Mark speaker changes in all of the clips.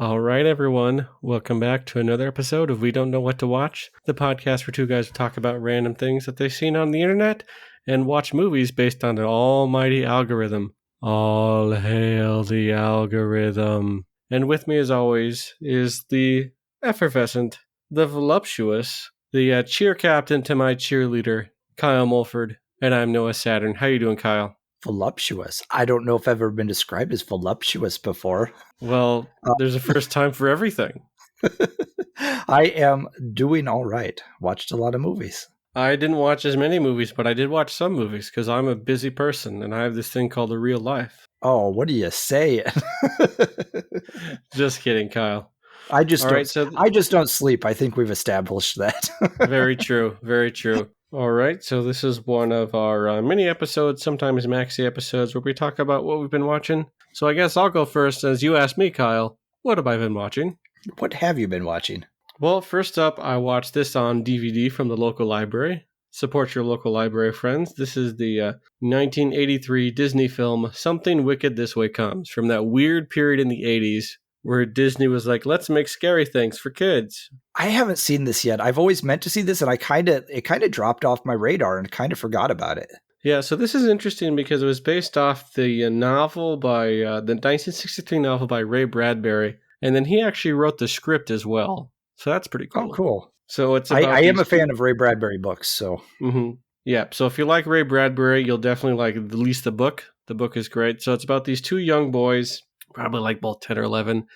Speaker 1: All right, everyone. Welcome back to another episode of We Don't Know What to Watch, the podcast where two guys talk about random things that they've seen on the internet and watch movies based on an almighty algorithm. All hail the algorithm. And with me, as always, is the effervescent, the voluptuous, the cheer captain to my cheerleader, Kyle Mulford. And I'm Noah Saturn. How you doing, Kyle?
Speaker 2: Voluptuous. I don't know if I've ever been described as voluptuous before.
Speaker 1: Well, there's a first time for everything.
Speaker 2: I am doing all right. Watched a lot of movies.
Speaker 1: I didn't watch as many movies, but I did watch some movies because I'm a busy person and I have this thing called a real life.
Speaker 2: Oh, what are you saying?
Speaker 1: Just kidding, Kyle.
Speaker 2: I just don't sleep. I think we've established that.
Speaker 1: Very true. Very true. All right. So this is one of our mini episodes, sometimes maxi episodes, where we talk about what we've been watching. So I guess I'll go first as you asked me, Kyle, what have I been watching?
Speaker 2: What have you been watching?
Speaker 1: Well, first up, I watched this on DVD from the local library. Support your local library, friends. This is the 1983 Disney film, Something Wicked This Way Comes, from that weird period in the 80s where Disney was like, let's make scary things for kids.
Speaker 2: I haven't seen this yet. I've always meant to see this, and it kind of dropped off my radar and kind of forgot about it.
Speaker 1: Yeah, so this is interesting because it was based off the novel by the 1963 novel by Ray Bradbury, and then he actually wrote the script as well. So that's pretty cool.
Speaker 2: Oh, cool.
Speaker 1: So it's
Speaker 2: I am a fan of Ray Bradbury books, so.
Speaker 1: Mm-hmm. Yeah, so if you like Ray Bradbury, you'll definitely like at least the book. The book is great. So it's about these two young boys, probably like both 10 or 11,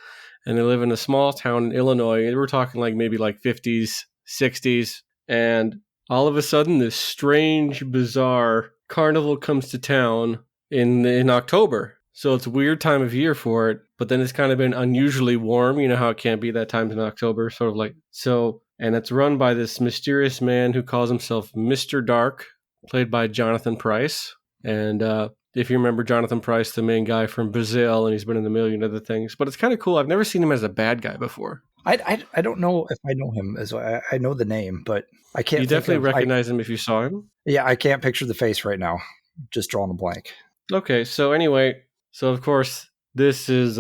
Speaker 1: and they live in a small town in Illinois. We're talking like maybe like 50s, 60s, and all of a sudden this strange, bizarre carnival comes to town in October. So it's a weird time of year for it, but then it's kind of been unusually warm. You know how it can't be that time in October, sort of like so. And it's run by this mysterious man who calls himself Mr. Dark, played by Jonathan Pryce. And if you remember Jonathan Pryce, the main guy from Brazil, and he's been in a million other things. But it's kind of cool. I've never seen him as a bad guy before.
Speaker 2: I don't know if I know him as well. I know the name, but I can't.
Speaker 1: You definitely recognize him if you saw him.
Speaker 2: Yeah, I can't picture the face right now. Just drawing a blank.
Speaker 1: Okay, so anyway, so of course this is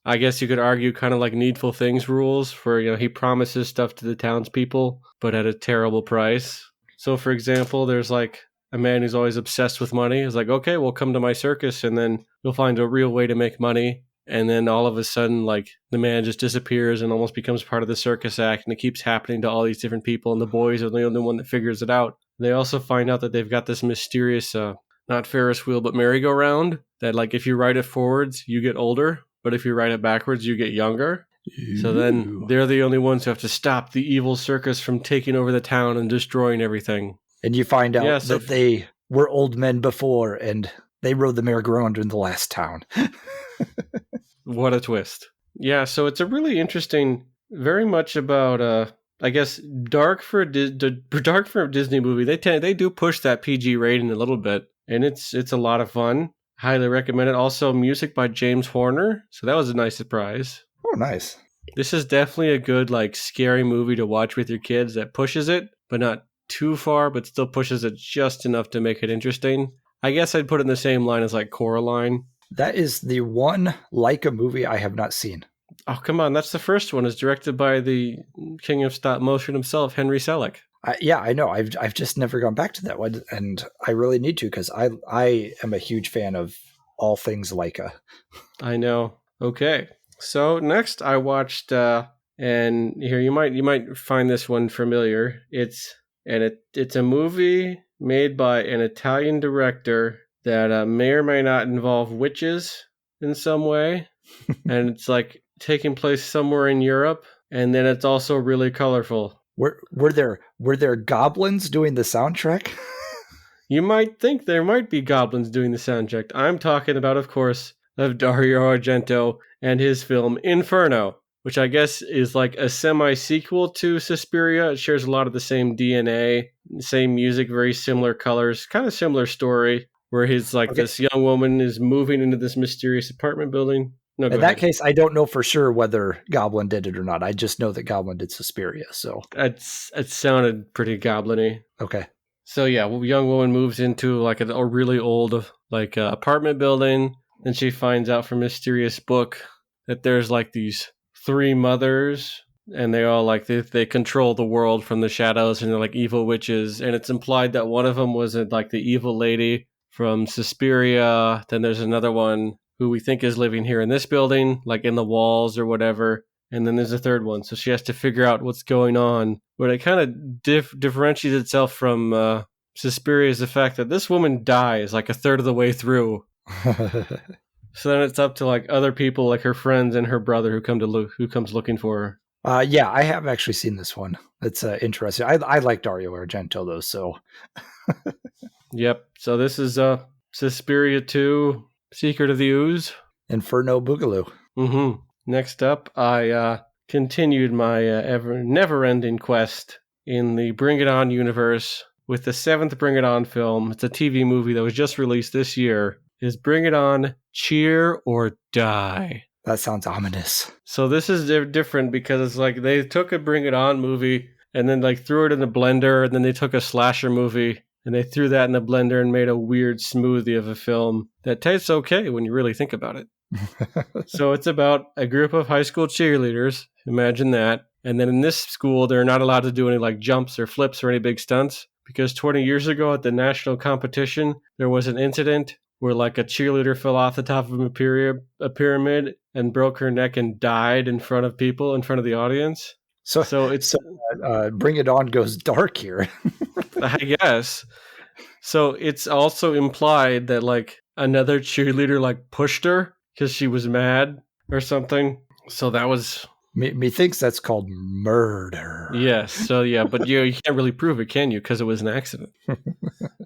Speaker 1: I guess you could argue kind of like Needful Things rules for, you know, he promises stuff to the townspeople, but at a terrible price. So for example, there's like a man who's always obsessed with money. He's like, okay, well, come to my circus and then you'll find a real way to make money. And then all of a sudden, like, the man just disappears and almost becomes part of the circus act. And it keeps happening to all these different people. And the boys are the only one that figures it out. They also find out that they've got this mysterious, not Ferris wheel, but merry-go-round. That, like, if you ride it forwards, you get older. But if you ride it backwards, you get younger. Ooh. So then they're the only ones who have to stop the evil circus from taking over the town and destroying everything.
Speaker 2: And you find out that they were old men before and they rode the merry-go-round in the last town.
Speaker 1: What a twist. Yeah, so it's a really interesting, very much about, I guess, dark for a Disney movie. They do push that PG rating a little bit, and it's a lot of fun. Highly recommend it. Also, music by James Horner, so that was a nice surprise.
Speaker 2: Oh, nice.
Speaker 1: This is definitely a good, like, scary movie to watch with your kids that pushes it, but not too far, but still pushes it just enough to make it interesting. I guess I'd put it in the same line as, like, Coraline.
Speaker 2: That is the one Leica movie I have not seen.
Speaker 1: Oh, come on. That's the first one. It's directed by the king of stop motion himself, Henry Selick.
Speaker 2: Yeah, I know. I've just never gone back to that one, and I really need to because I am a huge fan of all things Leica.
Speaker 1: I know. Okay. So next I watched, and here you might find this one familiar. It's a movie made by an Italian director that may or may not involve witches in some way. And it's like taking place somewhere in Europe. And then it's also really colorful.
Speaker 2: Were there goblins doing the soundtrack?
Speaker 1: You might think there might be goblins doing the soundtrack. I'm talking about, of course, of Dario Argento and his film Inferno, which I guess is like a semi-sequel to Suspiria. It shares a lot of the same DNA, same music, very similar colors, kind of similar story. Where his this young woman is moving into this mysterious apartment building. No,
Speaker 2: in that case, I don't know for sure whether Goblin did it or not. I just know that Goblin did Suspiria. So
Speaker 1: it sounded pretty goblin-y.
Speaker 2: Okay.
Speaker 1: So yeah, a young woman moves into like a really old apartment building, and she finds out from a mysterious book that there's like these three mothers, and they all like they control the world from the shadows, and they're like evil witches. And it's implied that one of them was like the evil lady from Suspiria. Then there's another one who we think is living here in this building, like in the walls or whatever. And then there's a third one, so she has to figure out what's going on. But it kind of differentiates itself from Suspiria is the fact that this woman dies like a third of the way through. So then it's up to like other people, like her friends and her brother, who comes looking for her.
Speaker 2: Yeah, I have actually seen this one. It's interesting. I like Dario Argento though, so.
Speaker 1: Yep. So this is Suspiria 2, Secret of the Ooze.
Speaker 2: Inferno Boogaloo.
Speaker 1: Mm-hmm. Next up, I continued my never-ending quest in the Bring It On universe with the 7th Bring It On film. It's a TV movie that was just released this year. Is Bring It On, Cheer or Die.
Speaker 2: That sounds ominous.
Speaker 1: So this is different because it's like they took a Bring It On movie and then like threw it in a blender, and then they took a slasher movie and they threw that in the blender and made a weird smoothie of a film that tastes okay when you really think about it. So it's about a group of high school cheerleaders. Imagine that. And then in this school, they're not allowed to do any like jumps or flips or any big stunts because 20 years ago at the national competition, there was an incident where like a cheerleader fell off the top of a pyramid and broke her neck and died in front of people, in front of the audience. So it's
Speaker 2: Bring It On goes dark here.
Speaker 1: I guess. So it's also implied that like another cheerleader like pushed her because she was mad or something. So that was...
Speaker 2: Methinks that's called murder.
Speaker 1: Yes. So yeah, but you can't really prove it, can you? Because it was an accident.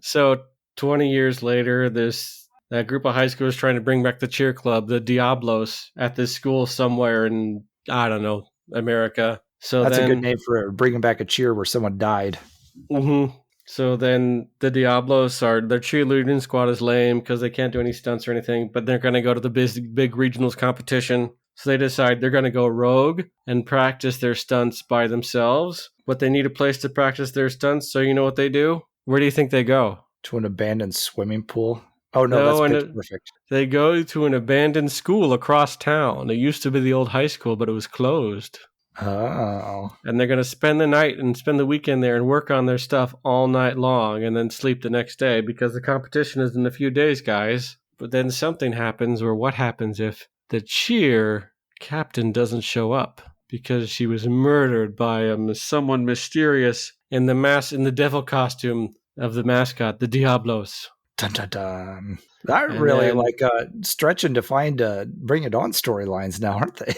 Speaker 1: So 20 years later, that group of high schoolers trying to bring back the cheer club, the Diablos, at this school somewhere in, I don't know, America. So
Speaker 2: that's a good name for bringing back a cheer where someone died.
Speaker 1: Mm-hmm. So then the Diablos their cheerleading squad is lame because they can't do any stunts or anything, but they're going to go to the big regionals competition. So they decide they're going to go rogue and practice their stunts by themselves, but they need a place to practice their stunts. So you know what they do? Where do you think they go?
Speaker 2: To an abandoned swimming pool? Oh, no, that's Pitch Perfect.
Speaker 1: They go to an abandoned school across town. It used to be the old high school, but it was closed.
Speaker 2: Oh.
Speaker 1: And they're going to spend the night and spend the weekend there and work on their stuff all night long and then sleep the next day because the competition is in a few days, guys. But then something happens, or what happens if the cheer captain doesn't show up because she was murdered by someone mysterious in the devil costume of the mascot, the Diablos.
Speaker 2: Dun, dun, dun. They're really stretching to find Bring It On storylines now, aren't they?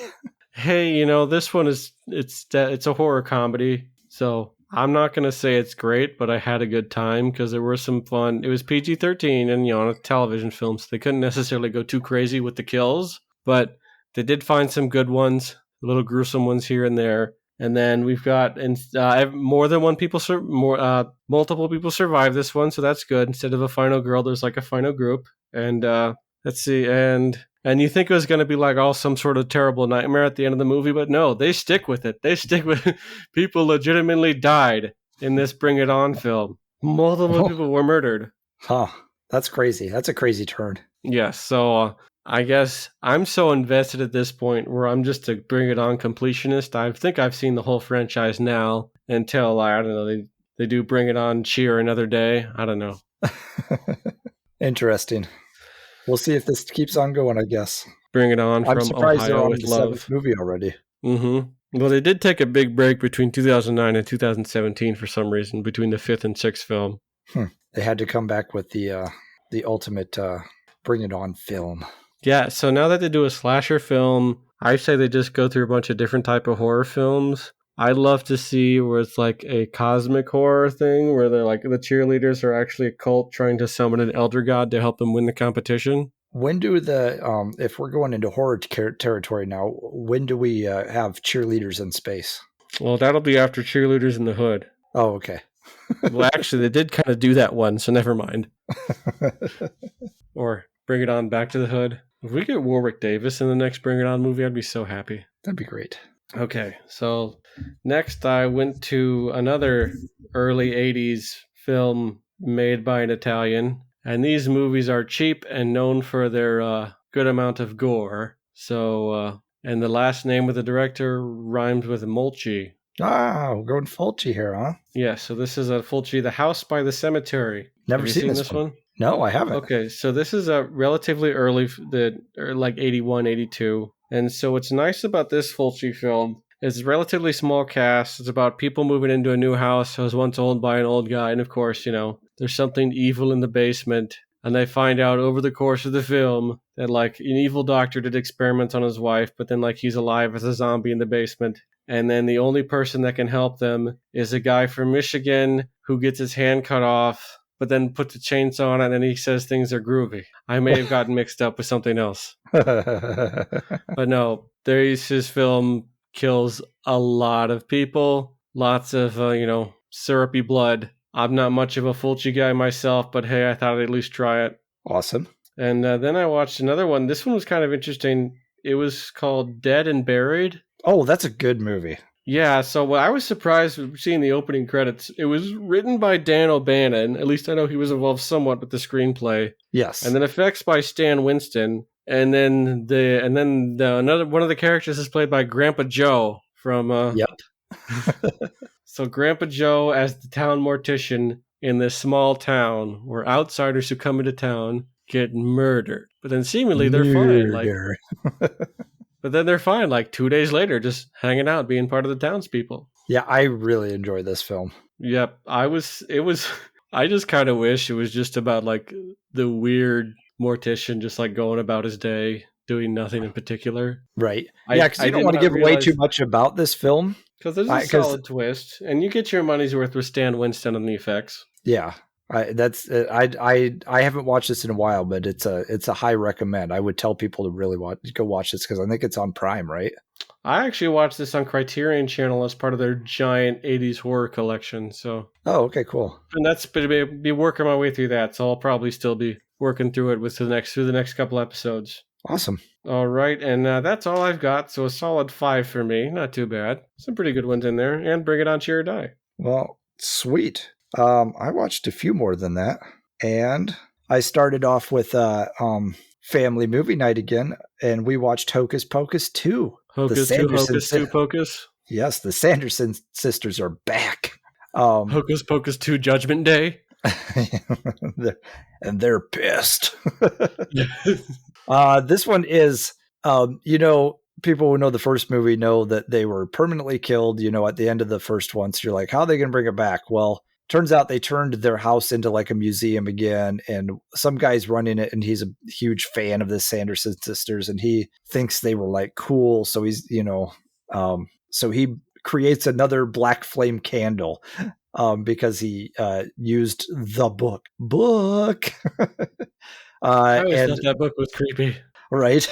Speaker 1: Hey, this one it's a horror comedy, so I'm not going to say it's great, but I had a good time because there were some fun. It was PG-13 and, on a television film, so they couldn't necessarily go too crazy with the kills, but they did find some good ones, little gruesome ones here and there. And then we've got multiple people survive this one, so that's good. Instead of a final girl, there's like a final group. And let's see, and you think it was going to be like some sort of terrible nightmare at the end of the movie, but no, they stick with it. They stick with people legitimately died in this Bring It On film. Multiple people were murdered.
Speaker 2: Huh. That's crazy. That's a crazy turn.
Speaker 1: Yes, so I guess I'm so invested at this point where I'm just a Bring It On completionist. I think I've seen the whole franchise now until, I don't know, they do Bring It On, Cheer another day. I don't know.
Speaker 2: Interesting. We'll see if this keeps on going, I guess.
Speaker 1: Bring It On from Ohio with Love.
Speaker 2: The 7th movie already.
Speaker 1: Mm-hmm. Well, they did take a big break between 2009 and 2017 for some reason, between the 5th and 6th film.
Speaker 2: They had to come back with the ultimate Bring It On film.
Speaker 1: Yeah, so now that they do a slasher film, I say they just go through a bunch of different type of horror films. I'd love to see where it's like a cosmic horror thing, where they're like the cheerleaders are actually a cult trying to summon an elder god to help them win the competition.
Speaker 2: When do if we're going into horror territory now, when do we have cheerleaders in space?
Speaker 1: Well, that'll be after Cheerleaders in the Hood.
Speaker 2: Oh, okay.
Speaker 1: Well, actually, they did kind of do that one, so never mind. Or Bring It On, Back to the Hood. If we get Warwick Davis in the next Bring It On movie, I'd be so happy.
Speaker 2: That'd be great.
Speaker 1: Okay, so next I went to another early 80s film made by an Italian. And these movies are cheap and known for their good amount of gore. So And the last name of the director rhymes with Mulchi.
Speaker 2: Ah, we're going Fulci here, huh?
Speaker 1: Yeah, so this is a Fulci, The House by the Cemetery.
Speaker 2: Never
Speaker 1: Have you
Speaker 2: seen
Speaker 1: seen
Speaker 2: this one.
Speaker 1: one?
Speaker 2: No, I haven't.
Speaker 1: Okay, so this is a relatively early, like 81, 82. And so what's nice about this Fulci film is it's a relatively small cast. It's about people moving into a new house that was once owned by an old guy. And of course, there's something evil in the basement. And they find out over the course of the film that like an evil doctor did experiments on his wife, but then like he's alive as a zombie in the basement. And then the only person that can help them is a guy from Michigan who gets his hand cut off, but then puts a chainsaw on it and he says things are groovy. I may have gotten mixed up with something else. But no, his film kills a lot of people. Lots of, syrupy blood. I'm not much of a Fulci guy myself, but hey, I thought I'd at least try it.
Speaker 2: Awesome.
Speaker 1: And then I watched another one. This one was kind of interesting. It was called Dead and Buried.
Speaker 2: Oh, that's a good movie.
Speaker 1: Yeah, so I was surprised seeing the opening credits. It was written by Dan O'Bannon. At least I know he was involved somewhat with the screenplay.
Speaker 2: Yes.
Speaker 1: And then effects by Stan Winston. And then another one of the characters is played by Grandpa Joe from
Speaker 2: Yep.
Speaker 1: So Grandpa Joe as the town mortician in this small town where outsiders who come into town get murdered. But then seemingly they're fine. But then they're fine, like 2 days later, just hanging out, being part of the townspeople.
Speaker 2: Yeah, I really enjoy this film.
Speaker 1: Yep. I just kind of wish it was just about like the weird mortician just like going about his day, doing nothing in particular.
Speaker 2: Right. Yeah, because you don't want to give away too much about this film.
Speaker 1: Because there's a solid twist, and you get your money's worth with Stan Winston on the effects.
Speaker 2: Yeah. I haven't watched this in a while, but it's a high recommend. I would tell people to really go watch this because I think it's on Prime, right?
Speaker 1: I actually watched this on Criterion Channel as part of their giant 80s horror collection. So
Speaker 2: okay, cool.
Speaker 1: And that's be working my way through that, so I'll probably still be working through it through the next couple episodes.
Speaker 2: Awesome.
Speaker 1: All right, and that's all I've got. So a solid 5 for me, not too bad. Some pretty good ones in there, and Bring It On, Cheer or Die.
Speaker 2: Well, sweet. I watched a few more than that, and I started off with family movie night again, and we watched Hocus Pocus 2.
Speaker 1: Hocus 2 Pocus?
Speaker 2: Yes, the Sanderson sisters are back.
Speaker 1: Hocus Pocus 2 Judgment Day?
Speaker 2: and they're pissed. This one is, people who know the first movie know that they were permanently killed, at the end of the first one. So you're like, how are they going to bring it back? Well, turns out they turned their house into like a museum again, and some guy's running it, and he's a huge fan of the Sanderson sisters, and he thinks they were like cool. So he's, so he creates another black flame candle because he used the book.
Speaker 1: I always thought that book was creepy.
Speaker 2: Right?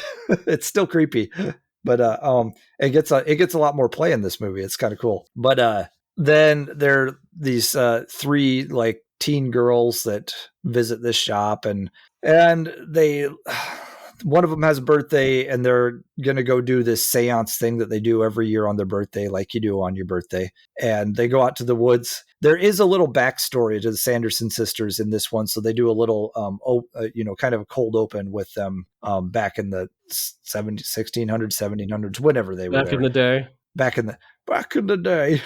Speaker 2: It's still creepy. But it gets a lot more play in this movie. It's kind of cool. But then there are these 3 like teen girls that visit this shop, and they one of them has a birthday, and they're going to go do this seance thing that they do every year on their birthday, like you do on your birthday. And they go out to the woods. There is a little backstory to the Sanderson sisters in this one. So they do a little, kind of a cold open with them back in the 1600s, 1700s, whenever they were
Speaker 1: back in the day.
Speaker 2: Back in the day.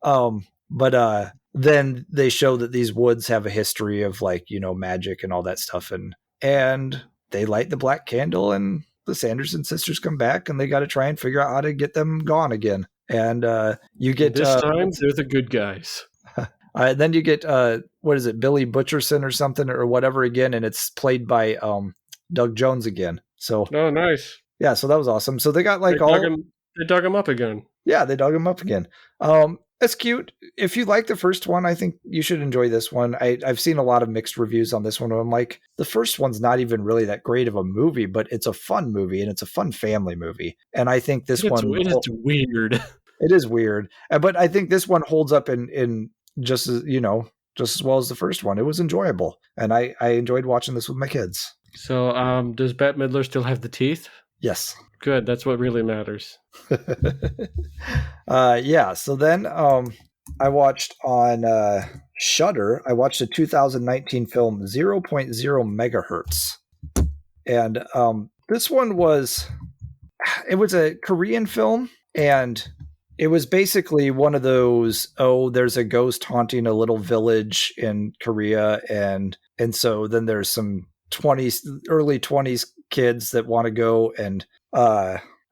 Speaker 2: But then they show that these woods have a history of like, magic and all that stuff. And they light the black candle, and the Sanderson sisters come back, and they got to try and figure out how to get them gone again. And you get
Speaker 1: this time they're the good guys.
Speaker 2: Then you get what is it, Billy Butcherson or something or whatever again, and it's played by Doug Jones again. So
Speaker 1: nice.
Speaker 2: Yeah, so that was awesome. So they got like
Speaker 1: they dug him up again.
Speaker 2: Yeah, they dug him up again. It's cute. If you like the first one, I think you should enjoy this one. I've seen a lot of mixed reviews on this one. I'm like, the first one's not even really that great of a movie, but it's a fun movie, and it's a fun family movie. And I think this one...
Speaker 1: It's weird.
Speaker 2: It is weird. But I think this one holds up in just as, just as well as the first one. It was enjoyable. And I enjoyed watching this with my kids.
Speaker 1: So does Bette Midler still have the teeth?
Speaker 2: Yes.
Speaker 1: Good. That's what really matters.
Speaker 2: Yeah. So then I watched on Shudder, I watched a 2019 film 0.0 megahertz. And this one was, it was a Korean film, and it was basically one of those, oh, there's a ghost haunting a little village in Korea, and so then there's some 20s, early 20s kids that want to go and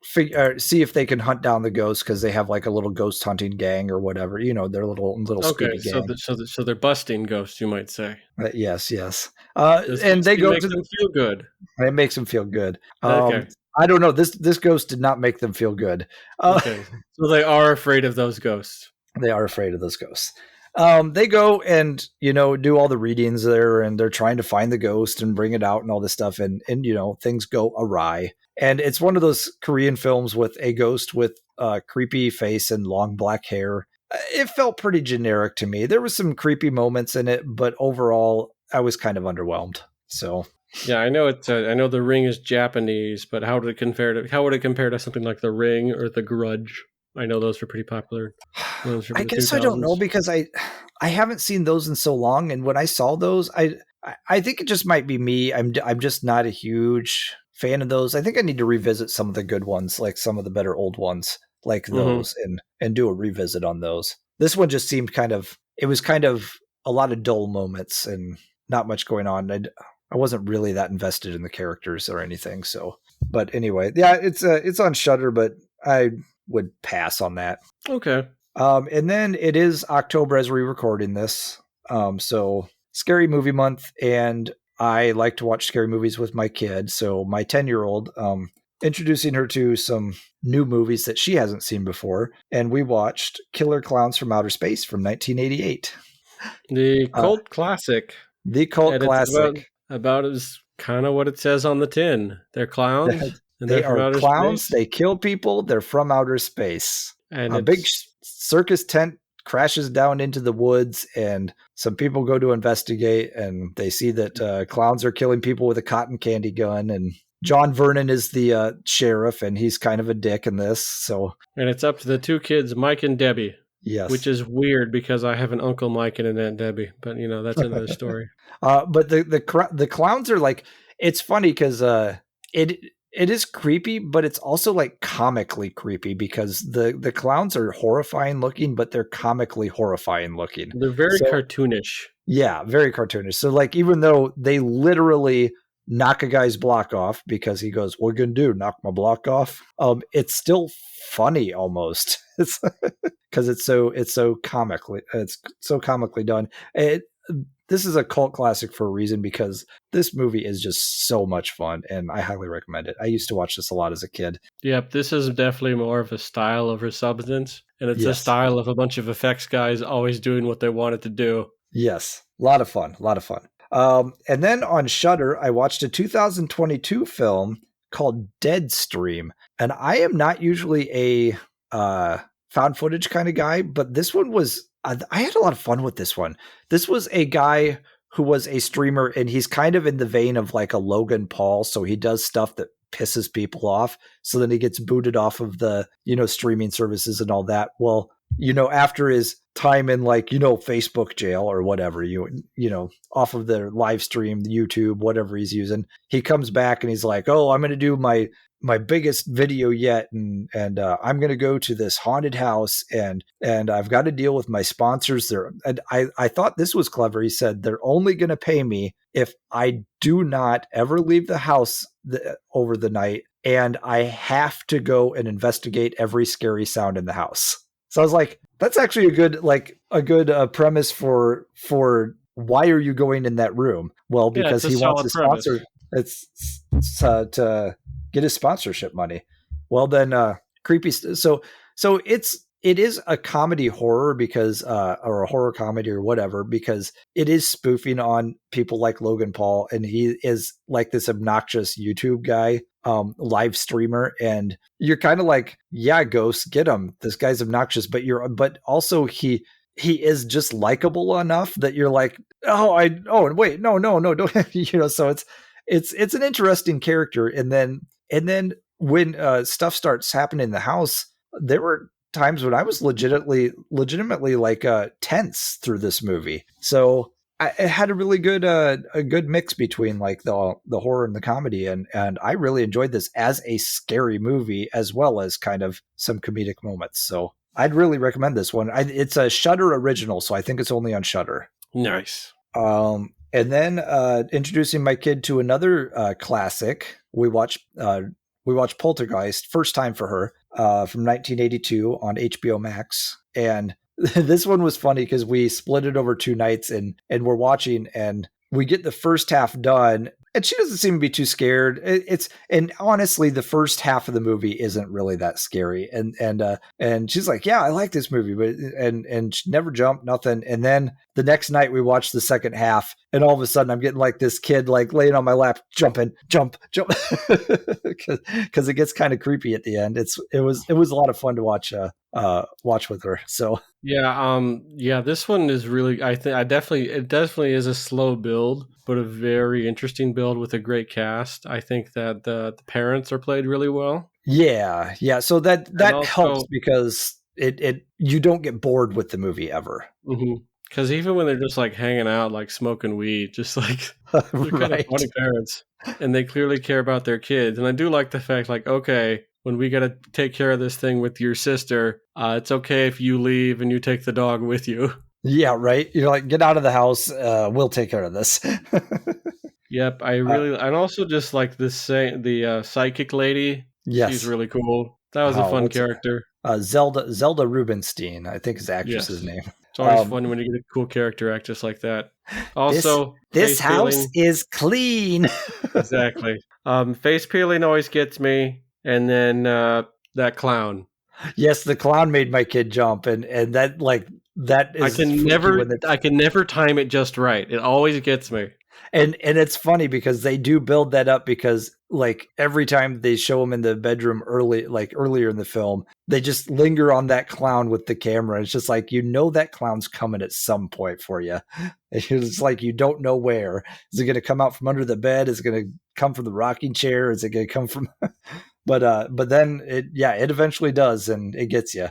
Speaker 2: see if they can hunt down the ghost, because they have like a little ghost hunting gang or whatever, their little
Speaker 1: Okay,
Speaker 2: speedy gang.
Speaker 1: so they're busting ghosts, you might say.
Speaker 2: Yes.
Speaker 1: Does
Speaker 2: And they
Speaker 1: busting
Speaker 2: go
Speaker 1: make
Speaker 2: to
Speaker 1: them feel good?
Speaker 2: it makes them feel good.
Speaker 1: Okay,
Speaker 2: I don't know. This ghost did not make them feel good.
Speaker 1: okay. So they are afraid of those ghosts.
Speaker 2: They are afraid of those ghosts. They go and do all the readings there, and they're trying to find the ghost and bring it out and all this stuff, and things go awry. And it's one of those Korean films with a ghost with a creepy face and long black hair. It felt pretty generic to me. There was some creepy moments in it, but overall, I was kind of underwhelmed. So
Speaker 1: Yeah, I know it's. I know The Ring is Japanese, but how would it compare to something like The Ring or The Grudge? I know those were pretty popular. Those were
Speaker 2: I
Speaker 1: the
Speaker 2: guess I don't know,
Speaker 1: 2000s.
Speaker 2: because I haven't seen those in so long, and when I saw those, I think it just might be me. I'm just not a huge fan of those. I think I need to revisit some of the good ones, like some of the better old ones, like those, and do a revisit on those. This one just seemed it was kind of a lot of dull moments and not much going on. I wasn't really that invested in the characters or anything. So, but anyway, yeah, it's on Shudder, but I would pass on that.
Speaker 1: Okay.
Speaker 2: And then it is October as we're recording this. So scary movie month, and I like to watch scary movies with my kid. So my 10-year-old, introducing her to some new movies that she hasn't seen before. And we watched Killer Clowns from Outer Space from 1988.
Speaker 1: The cult classic.
Speaker 2: The cult
Speaker 1: And
Speaker 2: classic.
Speaker 1: it's about as kind of what it says on the tin. They're clowns, and
Speaker 2: They
Speaker 1: they're from
Speaker 2: are
Speaker 1: outer
Speaker 2: clowns.
Speaker 1: space.
Speaker 2: They kill people. They're from outer space.
Speaker 1: And
Speaker 2: A big
Speaker 1: it's
Speaker 2: circus tent crashes down into the woods, and some people go to investigate, and they see that clowns are killing people with a cotton candy gun. And John Vernon is the sheriff, and he's kind of a dick in this. So
Speaker 1: and it's up to the two kids, Mike and Debbie,
Speaker 2: yes,
Speaker 1: which is weird because I have an Uncle Mike and an Aunt Debbie, but that's another story.
Speaker 2: but the clowns are like, it's funny because it is creepy, but it's also like comically creepy, because the clowns are horrifying looking, but they're comically horrifying looking.
Speaker 1: They're very
Speaker 2: So,
Speaker 1: cartoonish.
Speaker 2: yeah, very cartoonish. So like, even though they literally knock a guy's block off because he goes, "What are you gonna do? Knock my block off?" It's still funny almost. It's because it's so comically done. This is a cult classic for a reason, because this movie is just so much fun, and I highly recommend it. I used to watch this a lot as a kid.
Speaker 1: Yep, this is definitely more of a style over substance, and it's a
Speaker 2: Yes.
Speaker 1: style of a bunch of effects guys always doing what they wanted to do.
Speaker 2: Yes, a lot of fun. And then on Shudder, I watched a 2022 film called Deadstream, and I am not usually a found footage kind of guy, but this one was. I had a lot of fun with this one. This was a guy who was a streamer, and he's kind of in the vein of like a Logan Paul. So he does stuff that pisses people off. So then he gets booted off of the, streaming services and all that. Well, after his time in like, Facebook jail or whatever, off of the live stream, YouTube, whatever he's using, he comes back and he's like, "Oh, I'm going to do my biggest video yet, and I'm going to go to this haunted house, and I've got to deal with my sponsors there." And I thought this was clever. He said, "They're only going to pay me if I do not ever leave the house over the night, and I have to go and investigate every scary sound in the house." So I was like, that's actually a good premise for why are you going in that room? Well, because
Speaker 1: it's a
Speaker 2: he wants
Speaker 1: solid
Speaker 2: to
Speaker 1: premise.
Speaker 2: sponsor. It's to get his sponsorship money. Well, then creepy. So it is a comedy horror, because or a horror comedy or whatever, because it is spoofing on people like Logan Paul, and he is like this obnoxious YouTube guy, live streamer, and you're kind of like, yeah, ghosts, get him. This guy's obnoxious, but also he is just likable enough that you're like, and wait, no, don't. So it's an interesting character. And then when stuff starts happening in the house, there were times when I was legitimately like tense through this movie. So it had a really good a good mix between like the horror and the comedy, and I really enjoyed this as a scary movie as well as kind of some comedic moments. So I'd really recommend this one. It's a Shudder original, so I think it's only on Shudder.
Speaker 1: Nice.
Speaker 2: And then introducing my kid to another classic, we watched Poltergeist, first time for her, from 1982 on HBO Max, and this one was funny because we split it over 2 nights, and we're watching, and we get the first half done, and she doesn't seem to be too scared. And honestly, the first half of the movie isn't really that scary. And she's like, "Yeah, I like this movie," but and she never jumped, nothing. And then the next night we watched the second half, and all of a sudden I'm getting like this kid like laying on my lap, jumping, jump, because it gets kind of creepy at the end. It was a lot of fun to watch with her. So
Speaker 1: yeah, this one is really, it definitely is a slow build, but a very interesting build with a great cast. I think that the parents are played really well.
Speaker 2: Yeah. So that
Speaker 1: also
Speaker 2: helps because it you don't get bored with the movie ever.
Speaker 1: Because even when they're just like hanging out, like smoking weed, just like they're kind of funny parents, and they clearly care about their kids. And I do like the fact, like, okay, when we got to take care of this thing with your sister, it's okay if you leave and you take the dog with you.
Speaker 2: Yeah, right. You're like, get out of the house. We'll take care of this.
Speaker 1: Yep, I really, and also just like the psychic lady.
Speaker 2: Yes,
Speaker 1: she's really cool. That was a fun character.
Speaker 2: Zelda Rubinstein, I think is the actress's name.
Speaker 1: It's always fun when you get a cool character actress like that. Also,
Speaker 2: this house is clean.
Speaker 1: Exactly. Face peeling always gets me, and then that clown.
Speaker 2: Yes, the clown made my kid jump, and that like that is.
Speaker 1: I can never time it just right. It always gets me.
Speaker 2: And it's funny because they do build that up, because like every time they show him in the bedroom earlier in the film, they just linger on that clown with the camera. It's just like, that clown's coming at some point for you. It's like, you don't know where. Is it going to come out from under the bed? Is it going to come from the rocking chair? Is it going to come from but then it eventually does, and it gets you.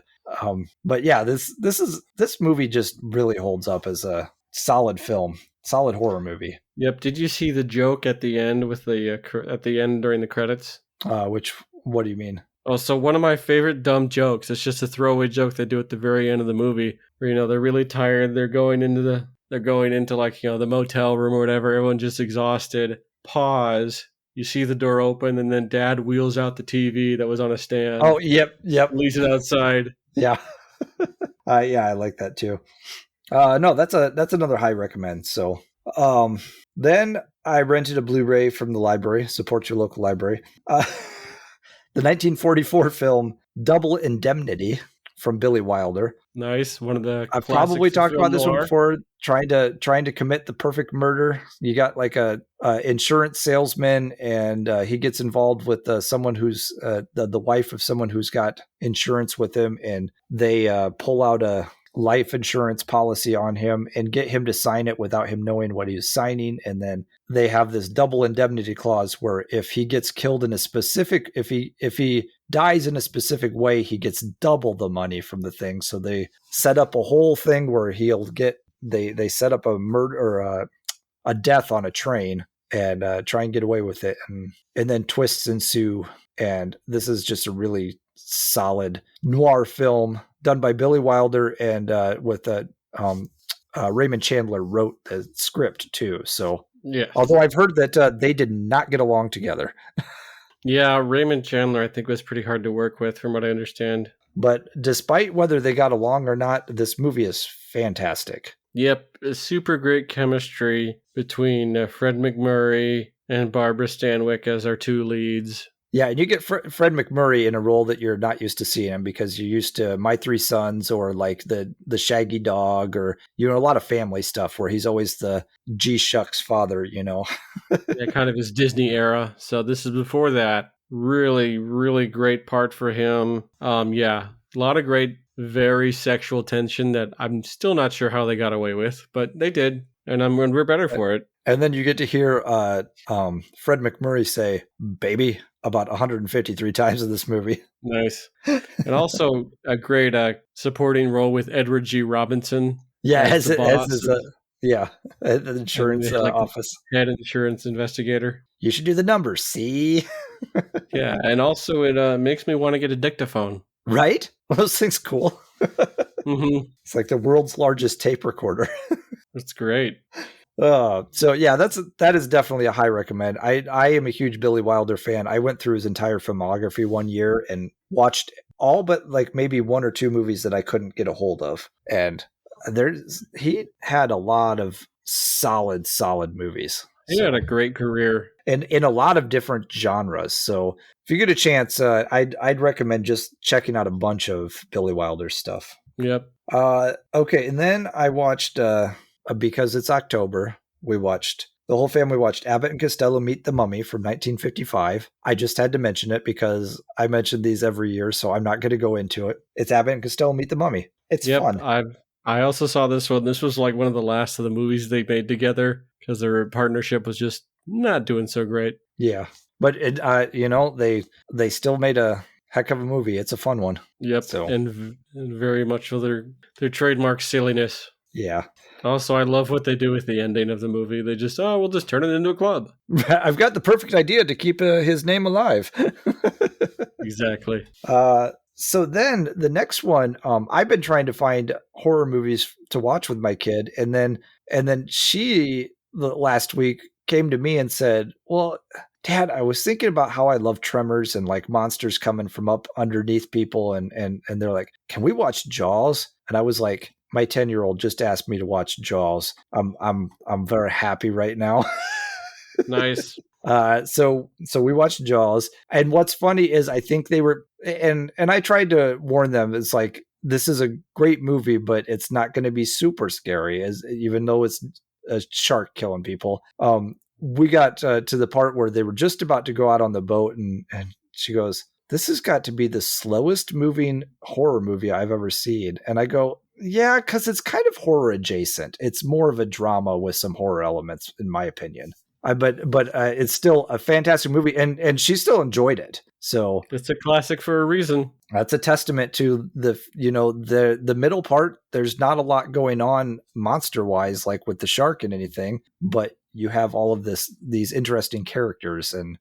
Speaker 2: But yeah, this movie just really holds up as a solid film. Solid horror movie.
Speaker 1: Yep. Did you see the joke at the end with at the end during the credits?
Speaker 2: What do you mean?
Speaker 1: Oh, so one of my favorite dumb jokes. It's just a throwaway joke they do at the very end of the movie, where they're really tired. They're going into like the motel room or whatever. Everyone's just exhausted. Pause. You see the door open, and then Dad wheels out the TV that was on a stand.
Speaker 2: Oh, yep.
Speaker 1: Leaves it outside.
Speaker 2: Yeah. I like that too. No, that's another high recommend. So, then I rented a Blu-ray from the library. Support your local library. The 1944 film Double Indemnity from Billy Wilder.
Speaker 1: Nice. One of the
Speaker 2: I've probably talked about this one before. Trying to commit the perfect murder. You got like a insurance salesman, and he gets involved with someone who's the wife of someone who's got insurance with him, and they pull out a life insurance policy on him and get him to sign it without him knowing what he's signing. And then they have this double indemnity clause where if he gets killed in a specific, if he dies in a specific way, he gets double the money from the thing. So they set up a whole thing where they set up a murder or a death on a train and try and get away with it. And then twists ensue. And this is just a really solid noir film done by Billy Wilder, and with Raymond Chandler wrote the script too. So,
Speaker 1: yeah.
Speaker 2: Although I've heard that they did not get along together.
Speaker 1: Yeah, Raymond Chandler, I think, was pretty hard to work with, from what I understand.
Speaker 2: But despite whether they got along or not, this movie is fantastic.
Speaker 1: Yep, a super great chemistry between Fred MacMurray and Barbara Stanwyck as our two leads.
Speaker 2: Yeah, and you get Fred MacMurray in a role that you're not used to seeing him, because you're used to My Three Sons or like the Shaggy Dog, or a lot of family stuff where he's always the G-shucks father, Yeah,
Speaker 1: kind of his Disney era. So this is before that. Really, really great part for him. Yeah, a lot of great, very sexual tension that I'm still not sure how they got away with, but they did, and we're better for it.
Speaker 2: And then you get to hear Fred MacMurray say "baby" about 153 times in this movie.
Speaker 1: Nice. And also a great supporting role with Edward G. Robinson.
Speaker 2: Yeah, Yeah, at the
Speaker 1: and
Speaker 2: insurance
Speaker 1: like the
Speaker 2: office.
Speaker 1: head insurance investigator.
Speaker 2: You should do the numbers. See,
Speaker 1: Yeah, and also it makes me want to get a dictaphone.
Speaker 2: right? Those things cool.
Speaker 1: Hmm.
Speaker 2: It's like the world's largest tape recorder.
Speaker 1: That's great.
Speaker 2: So yeah, that is definitely a high recommend. I am a huge Billy Wilder fan. I went through his entire filmography one year and watched all but like maybe one or two movies that I couldn't get a hold of. And he had a lot of solid movies.
Speaker 1: He had a great career.
Speaker 2: And in a lot of different genres. So if you get a chance, I'd recommend just checking out a bunch of Billy Wilder's stuff.
Speaker 1: Yep.
Speaker 2: Okay, and then I watched because it's October, the whole family watched Abbott and Costello Meet the Mummy from 1955. I just had to mention it because I mention these every year, so I'm not going to go into it. It's Abbott and Costello Meet the Mummy. It's fun.
Speaker 1: I also saw this one. This was like one of the last of the movies they made together because their partnership was just not doing so great.
Speaker 2: Yeah, but they still made a heck of a movie. It's a fun one.
Speaker 1: Yep,
Speaker 2: So
Speaker 1: and very much for their trademark silliness.
Speaker 2: Yeah.
Speaker 1: Also, I love what they do with the ending of the movie. They just, we'll just turn it into a club.
Speaker 2: I've got the perfect idea to keep his name alive.
Speaker 1: Exactly.
Speaker 2: So then the next one, I've been trying to find horror movies to watch with my kid, and then she last week came to me and said, "Well, Dad, I was thinking about how I love Tremors and like monsters coming from up underneath people, and they're like, can we watch Jaws?" And I was like, my 10-year-old just asked me to watch Jaws. I'm very happy right now.
Speaker 1: Nice.
Speaker 2: So we watched Jaws, and what's funny is I think they were, and I tried to warn them. It's like, this is a great movie, but it's not going to be super scary, as even though it's a shark killing people. We got to the part where they were just about to go out on the boat, and she goes, "This has got to be the slowest moving horror movie I've ever seen." And I go, yeah, because it's kind of horror adjacent. It's more of a drama with some horror elements, in my opinion. But it's still a fantastic movie, and she still enjoyed it. So
Speaker 1: it's a classic for a reason.
Speaker 2: That's a testament to the middle part. There's not a lot going on monster wise, like with the shark and anything, but you have all of these interesting characters and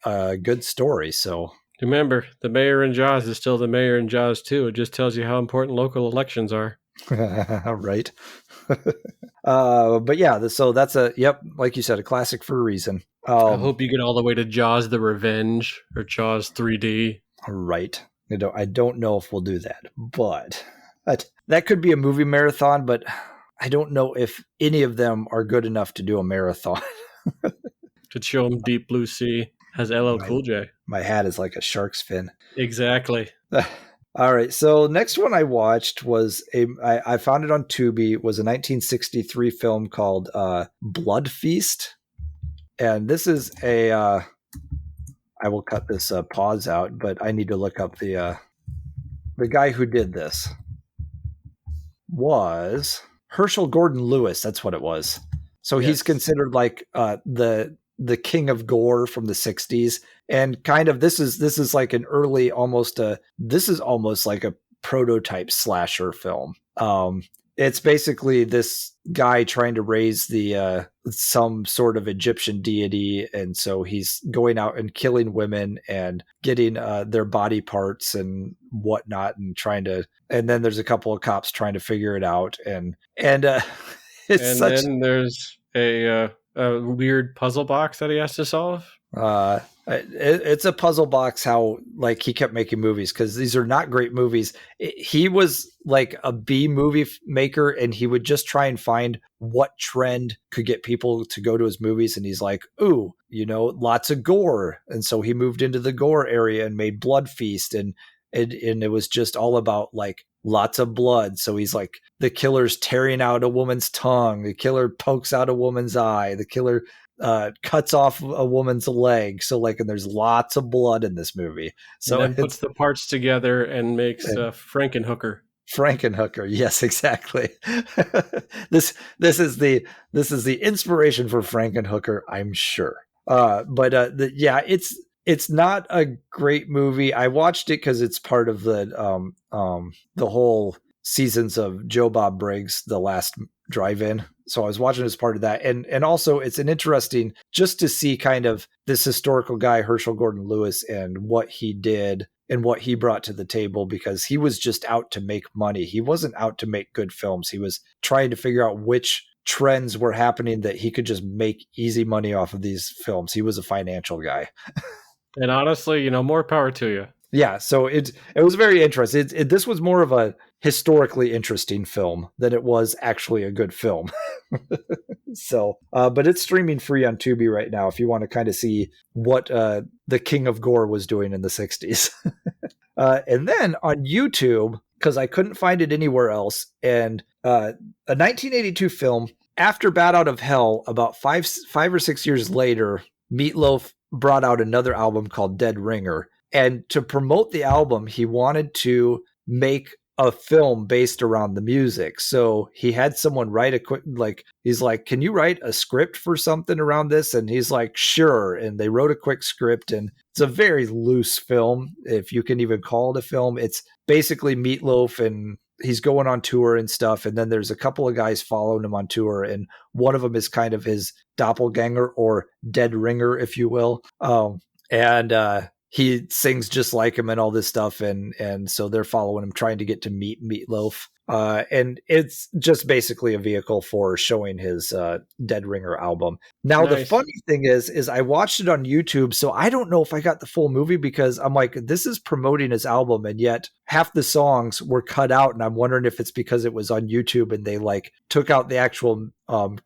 Speaker 2: a good story. So
Speaker 1: remember, the mayor in Jaws is still the mayor in Jaws too. It just tells you how important local elections are.
Speaker 2: Right. But yeah, so that's like you said, a classic for a reason.
Speaker 1: I hope you get all the way to Jaws the Revenge or Jaws 3D.
Speaker 2: Right. I don't know if we'll do that, but that could be a movie marathon, but I don't know if any of them are good enough to do a marathon.
Speaker 1: Could show them Deep Blue Sea has LL Cool J.
Speaker 2: My hat is like a shark's fin.
Speaker 1: Exactly.
Speaker 2: All right. So next one I watched was I found it on Tubi, was a 1963 film called Blood Feast. And this is I will cut this pause out, but I need to look up the guy who did this. Was Herschel Gordon Lewis. That's what it was. So yes. He's considered like the king of gore from the 60s. And kind of this is like an early this is almost like a prototype slasher film. It's basically this guy trying to raise the some sort of Egyptian deity, and so he's going out and killing women and getting their body parts and whatnot, and then there's a couple of cops trying to figure it out, and then
Speaker 1: there's a weird puzzle box that he has to solve.
Speaker 2: It's a puzzle box how like he kept making movies, because these are not great movies. He was like a B movie maker, and he would just try and find what trend could get people to go to his movies, and he's like, ooh, lots of gore, and so he moved into the gore area and made Blood Feast, and it was just all about like lots of blood. So he's like, the killer's tearing out a woman's tongue, the killer pokes out a woman's eye, the killer cuts off a woman's leg. So like, and there's lots of blood in this movie. So
Speaker 1: and then puts the parts together and makes Frankenhooker.
Speaker 2: Frankenhooker, yes, exactly. This is the inspiration for Frankenhooker, I'm sure. It's not a great movie. I watched it because it's part of the whole seasons of Joe Bob Briggs, the last drive-in. So I was watching as part of that. And also it's an interesting just to see kind of this historical guy, Herschel Gordon Lewis, and what he did and what he brought to the table, because he was just out to make money. He wasn't out to make good films. He was trying to figure out which trends were happening that he could just make easy money off of these films. He was a financial guy.
Speaker 1: And honestly, more power to you.
Speaker 2: Yeah, so it was very interesting. This was more of a historically interesting film than it was actually a good film. So, but it's streaming free on Tubi right now if you want to kind of see what the King of Gore was doing in the 60s. And then on YouTube, because I couldn't find it anywhere else, and a 1982 film, After Bat Out of Hell, about five or 6 years later, Meatloaf brought out another album called Dead Ringer. And to promote the album, he wanted to make a film based around the music. So he had someone write a quick, he's like, can you write a script for something around this? And he's like, sure. And they wrote a quick script, and it's a very loose film, if you can even call it a film. It's basically Meatloaf, and he's going on tour and stuff. And then there's a couple of guys following him on tour. And one of them is kind of his doppelganger or dead ringer, if you will. He sings just like him and all this stuff. And so they're following him, trying to get to meet Meatloaf. And it's just basically a vehicle for showing his Dead Ringer album. Now, nice. The funny thing is I watched it on YouTube, so I don't know if I got the full movie, because I'm like, this is promoting his album, and yet half the songs were cut out, and I'm wondering if it's because it was on YouTube and they took out the actual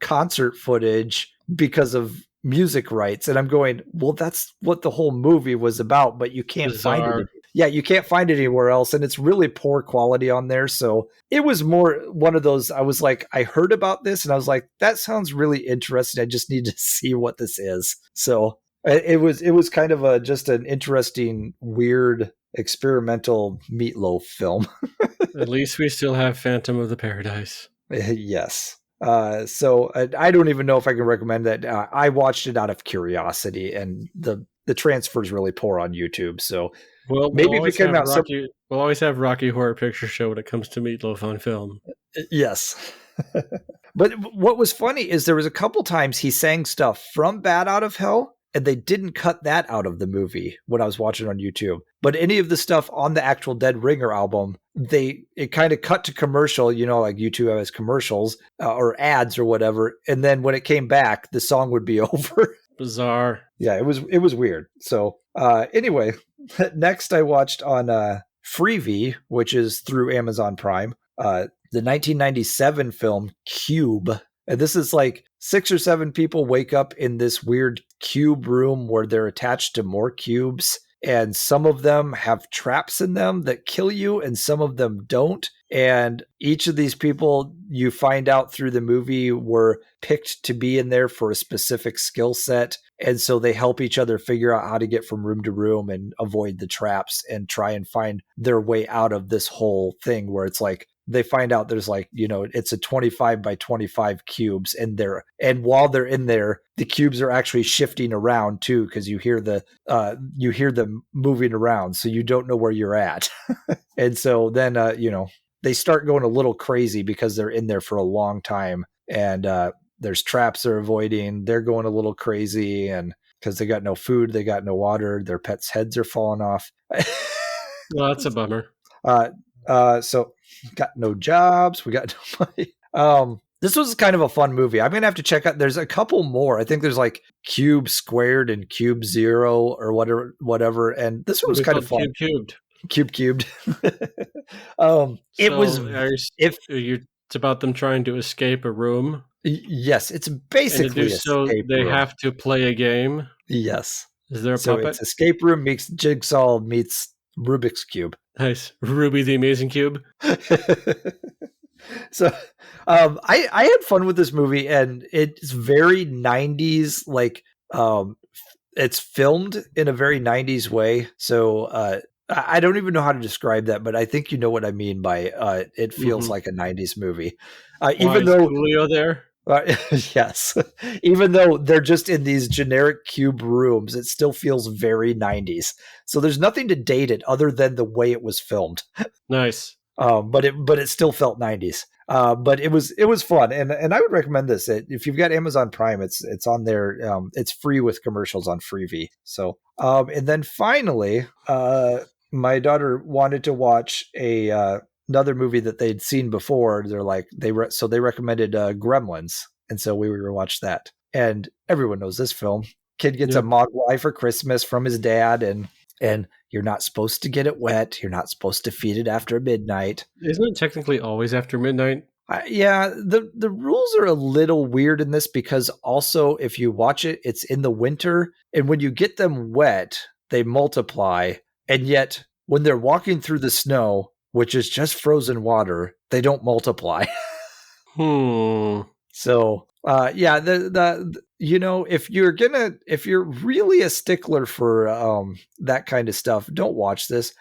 Speaker 2: concert footage because of music rights. And I'm going, well, that's what the whole movie was about, but you can't find it. Yeah, you can't find it anywhere else, and it's really poor quality on there. So it was more one of those, I was like, I heard about this and I was like, that sounds really interesting. I just need to see what this is. So it was kind of just an interesting, weird, experimental Meatloaf film.
Speaker 1: At least we still have Phantom of the Paradise.
Speaker 2: Yes. So I don't even know if I can recommend that. I watched it out of curiosity, and the transfer is really poor on YouTube. So maybe if it came out,
Speaker 1: we'll always have Rocky Horror Picture Show when it comes to Meatloaf on film.
Speaker 2: Yes. But what was funny is there was a couple times he sang stuff from Bat Out of Hell, and they didn't cut that out of the movie when I was watching on YouTube. But any of the stuff on the actual Dead Ringer album, it kind of cut to commercial, like YouTube has commercials or ads or whatever. And then when it came back, the song would be over.
Speaker 1: Bizarre.
Speaker 2: Yeah, it was weird. So anyway, next I watched on Freevee, which is through Amazon Prime, the 1997 film Cube. And this is 6 or 7 people wake up in this weird cube room where they're attached to more cubes. And some of them have traps in them that kill you, and some of them don't. And each of these people, you find out through the movie, were picked to be in there for a specific skill set. And so they help each other figure out how to get from room to room and avoid the traps and try and find their way out of this whole thing where it's they find out there's it's a 25 by 25 cubes in there. And while they're in there, the cubes are actually shifting around too, because you hear them moving around. So you don't know where you're at. And so then, they start going a little crazy because they're in there for a long time. And there's traps they're avoiding. They're going a little crazy, and because they got no food, they got no water, their pets' heads are falling off.
Speaker 1: Well, that's a bummer.
Speaker 2: So got no jobs, we got no money. This was kind of a fun movie. I'm gonna have to check out. There's a couple more. I think there's Cube Squared and Cube Zero or whatever. And this one was kind of fun. Cubed.
Speaker 1: It's about them trying to escape a room.
Speaker 2: Yes, it's basically
Speaker 1: and to do so they have to play a game.
Speaker 2: Yes.
Speaker 1: Is there a
Speaker 2: so
Speaker 1: puppet?
Speaker 2: It's Escape Room meets Jigsaw meets Rubik's Cube.
Speaker 1: Nice. Ruby the Amazing Cube.
Speaker 2: So I had fun with this movie, and it's very 90s, it's filmed in a very 90s way. So I don't even know how to describe that, but I think you know what I mean by it feels like a 90s movie. Even though
Speaker 1: Julio there?
Speaker 2: Yes. Even though they're just in these generic cube rooms, it still feels very 90s. So there's nothing to date it other than the way it was filmed.
Speaker 1: Nice.
Speaker 2: But it still felt 90s. But it was fun, and I would recommend this. If you've got Amazon Prime, it's on there. It's free with commercials on Freevee. So, and then finally, my daughter wanted to watch another movie that they'd seen before. They're like so they recommended Gremlins, and so we watched that. And everyone knows this film. Kid gets a mogwai for Christmas from his dad, and you're not supposed to get it wet. You're not supposed to feed it after midnight.
Speaker 1: Isn't it technically always after midnight?
Speaker 2: Yeah, the rules are a little weird in this because also if you watch it, it's in the winter, and when you get them wet, they multiply. And yet, when they're walking through the snow, which is just frozen water, they don't multiply. So, yeah, if you're really a stickler for that kind of stuff, don't watch this.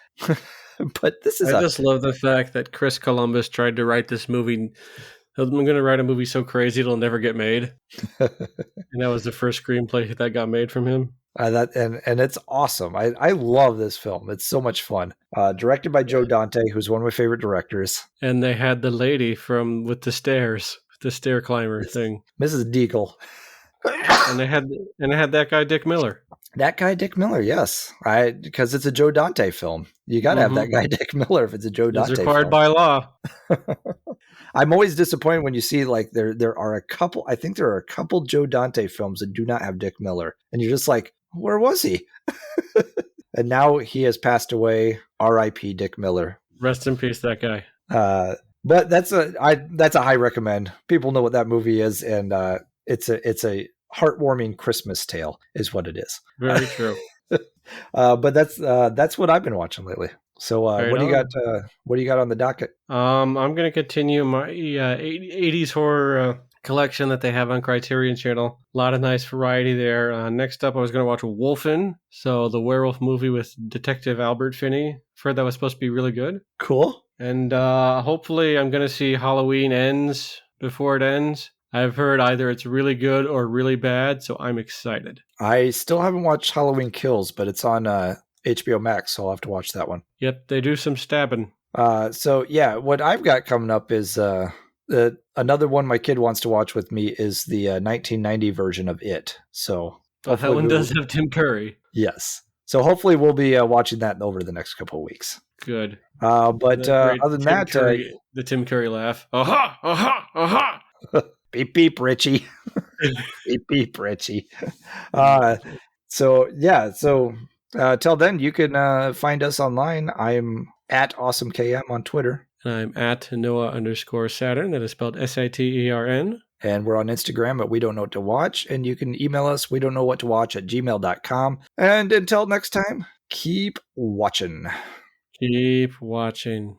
Speaker 2: But I
Speaker 1: just love the fact that Chris Columbus tried to write this movie. I'm going to write a movie so crazy it'll never get made. And that was the first screenplay that got made from him.
Speaker 2: And it's awesome. I love this film. It's so much fun. Directed by Joe Dante, who's one of my favorite directors.
Speaker 1: And they had the lady with the stair climber thing,
Speaker 2: Mrs. Deagle.
Speaker 1: And they had that guy Dick Miller.
Speaker 2: That guy Dick Miller, yes. Because it's a Joe Dante film. You got to have that guy Dick Miller if it's a Joe Dante film.
Speaker 1: It's required by law.
Speaker 2: I'm always disappointed when you see like there are a couple. I think there are a couple Joe Dante films that do not have Dick Miller, and you're just like, where was he? And now he has passed away. R.I.P. Dick Miller.
Speaker 1: Rest in peace, that guy.
Speaker 2: But that's a high recommend. People know what that movie is, and it's a heartwarming Christmas tale, is what it is.
Speaker 1: Very true.
Speaker 2: But that's what I've been watching lately. So what do you got? What do you got on the docket?
Speaker 1: I'm going to continue my 80s horror collection that they have on Criterion Channel. A lot of nice variety there. Next up, I was going to watch Wolfen, so the werewolf movie with Detective Albert Finney. I've heard that was supposed to be really good.
Speaker 2: Cool.
Speaker 1: And hopefully I'm going to see Halloween Ends before it ends. I've heard either it's really good or really bad, so I'm excited. I
Speaker 2: still haven't watched Halloween Kills, but it's on HBO Max, so I'll have to watch that one.
Speaker 1: Yep, they do some stabbing.
Speaker 2: So yeah, what I've got coming up is another one my kid wants to watch with me is the 1990 version of It. So
Speaker 1: that one does have Tim Curry.
Speaker 2: Yes. So hopefully we'll be watching that over the next couple of weeks.
Speaker 1: Good.
Speaker 2: But other than that,
Speaker 1: the Tim Curry laugh. Aha! Aha! Aha!
Speaker 2: Beep beep, Richie. Beep beep, Richie. So yeah. So till then, you can find us online. I'm at AwesomeKM on Twitter.
Speaker 1: And I'm at Noah_Saturn. That is spelled SATERN.
Speaker 2: And we're on Instagram at We Don't Know What to Watch. And you can email us, we don't know what to watch at gmail.com. And until next time, keep watching.
Speaker 1: Keep watching.